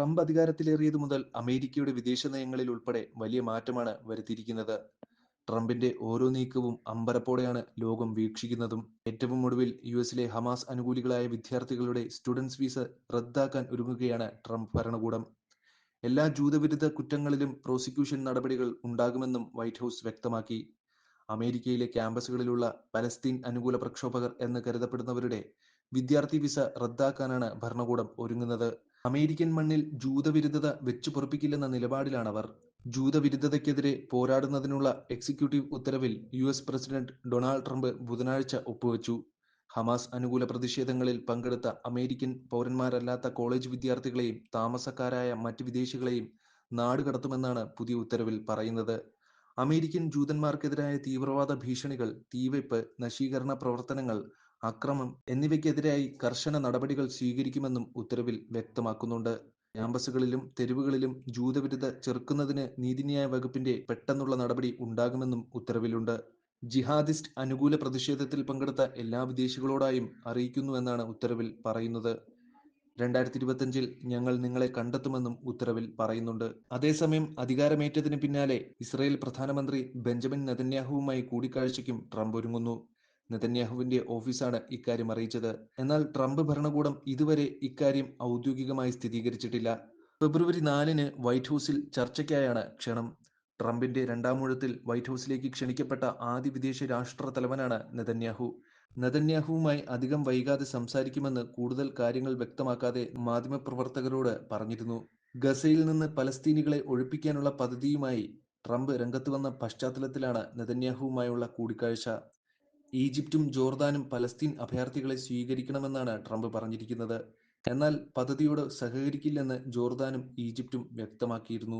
Trump അധികാരത്തിലേറിയതു മുതൽ അമേരിക്കയുടെ വിദേശ നയങ്ങളിൽ ഉൾപ്പെടെ വലിയ മാറ്റമാണ് വരുത്തിയിരിക്കുന്നത്. ട്രംപിന്റെ ഓരോ നീക്കവും അമ്പരപ്പോടെയാണ് ലോകം വീക്ഷിക്കുന്നതും. ഏറ്റവും ഒടുവിൽ യുഎസിലെ ഹമാസ് അനുകൂലികളായ വിദ്യാർത്ഥികളുടെ സ്റ്റുഡന്റ്സ് വിസ റദ്ദാക്കാൻ ഒരുങ്ങുകയാണ് ട്രംപ് ഭരണകൂടം. എല്ലാ ജൂതവിരുദ്ധ കുറ്റങ്ങളിലും പ്രോസിക്യൂഷൻ നടപടികൾ ഉണ്ടാകുമെന്നും വൈറ്റ് ഹൗസ് വ്യക്തമാക്കി. അമേരിക്കയിലെ ക്യാമ്പസുകളിലുള്ള പലസ്തീൻ അനുകൂല പ്രക്ഷോഭകർ എന്ന് കരുതപ്പെടുന്നവരുടെ വിദ്യാർത്ഥി വിസ റദ്ദാക്കാനാണ് ഭരണകൂടം ഒരുങ്ങുന്നത്. അമേരിക്കൻ മണ്ണിൽ ജൂതവിരുദ്ധത വെച്ചുപൊറുപ്പിക്കില്ലെന്ന നിലപാടിലാണവർ. ജൂതവിരുദ്ധതയ്ക്കെതിരെ പോരാടുന്നതിനുള്ള എക്സിക്യൂട്ടീവ് ഉത്തരവിൽ യുഎസ് പ്രസിഡന്റ് ഡൊണാൾഡ് ട്രംപ് ബുധനാഴ്ച ഒപ്പുവച്ചു. ഹമാസ് അനുകൂല പ്രതിഷേധങ്ങളിൽ പങ്കെടുത്ത അമേരിക്കൻ പൗരന്മാരല്ലാത്ത കോളേജ് വിദ്യാർത്ഥികളെയും താമസക്കാരായ മറ്റ് വിദേശികളെയും നാടുകടത്തുമെന്നാണ് പുതിയ ഉത്തരവിൽ പറയുന്നത്. അമേരിക്കൻ ജൂതന്മാർക്കെതിരായ തീവ്രവാദ ഭീഷണികൾ, തീവെപ്പ്, നശീകരണ പ്രവർത്തനങ്ങൾ, അക്രമം എന്നിവയ്ക്കെതിരായി കർശന നടപടികൾ സ്വീകരിക്കുമെന്നും ഉത്തരവിൽ വ്യക്തമാക്കുന്നുണ്ട്. ക്യാമ്പസുകളിലും തെരുവുകളിലും ജൂതവിരുദ്ധ ചെറുക്കുന്നതിന് നീതിന്യായ വകുപ്പിന്റെ പെട്ടെന്നുള്ള നടപടി ഉണ്ടാകുമെന്നും ഉത്തരവിലുണ്ട്. ജിഹാദിസ്റ്റ് അനുകൂല പ്രതിഷേധത്തിൽ പങ്കെടുത്ത എല്ലാ വിദേശികളോടായും അറിയിക്കുന്നുവെന്നാണ് ഉത്തരവിൽ പറയുന്നത്. 2025 ഞങ്ങൾ നിങ്ങളെ കണ്ടെത്തുമെന്നും ഉത്തരവിൽ പറയുന്നുണ്ട്. അതേസമയം അധികാരമേറ്റതിന് പിന്നാലെ ഇസ്രായേൽ പ്രധാനമന്ത്രി ബെഞ്ചമിൻ നെതന്യാഹുവുമായി കൂടിക്കാഴ്ചയ്ക്കും ട്രംപ് ഒരുങ്ങുന്നു. നെതന്യാഹുവിന്റെ ഓഫീസാണ് ഇക്കാര്യം അറിയിച്ചത്. എന്നാൽ ട്രംപ് ഭരണകൂടം ഇതുവരെ ഇക്കാര്യം ഔദ്യോഗികമായി സ്ഥിരീകരിച്ചിട്ടില്ല. ഫെബ്രുവരി 4-ന് വൈറ്റ് ഹൗസിൽ ചർച്ചയ്ക്കായാണ് ക്ഷണം. ട്രംപിന്റെ രണ്ടാമൂഴത്തിൽ വൈറ്റ് ഹൗസിലേക്ക് ക്ഷണിക്കപ്പെട്ട ആദ്യ വിദേശ രാഷ്ട്ര തലവനാണ് നെതന്യാഹു. നെതന്യാഹുവുമായി അധികം വൈകാതെ സംസാരിക്കുമെന്ന് കൂടുതൽ കാര്യങ്ങൾ വ്യക്തമാക്കാതെ മാധ്യമപ്രവർത്തകരോട് പറഞ്ഞിരുന്നു. ഗസയിൽ നിന്ന് പലസ്തീനികളെ ഒഴിപ്പിക്കാനുള്ള പദ്ധതിയുമായി ട്രംപ് രംഗത്തുവന്ന പശ്ചാത്തലത്തിലാണ് നെതന്യാഹുവുമായുള്ള കൂടിക്കാഴ്ച. ഈജിപ്തും ജോർദാനും പലസ്തീൻ അഭയാർത്ഥികളെ സ്വീകരിക്കണമെന്നാണ് ട്രംപ് പറഞ്ഞിരിക്കുന്നത്. എന്നാൽ പദ്ധതിയോട് സഹകരിക്കില്ലെന്ന് ജോർദാനും ഈജിപ്തും വ്യക്തമാക്കിയിരുന്നു.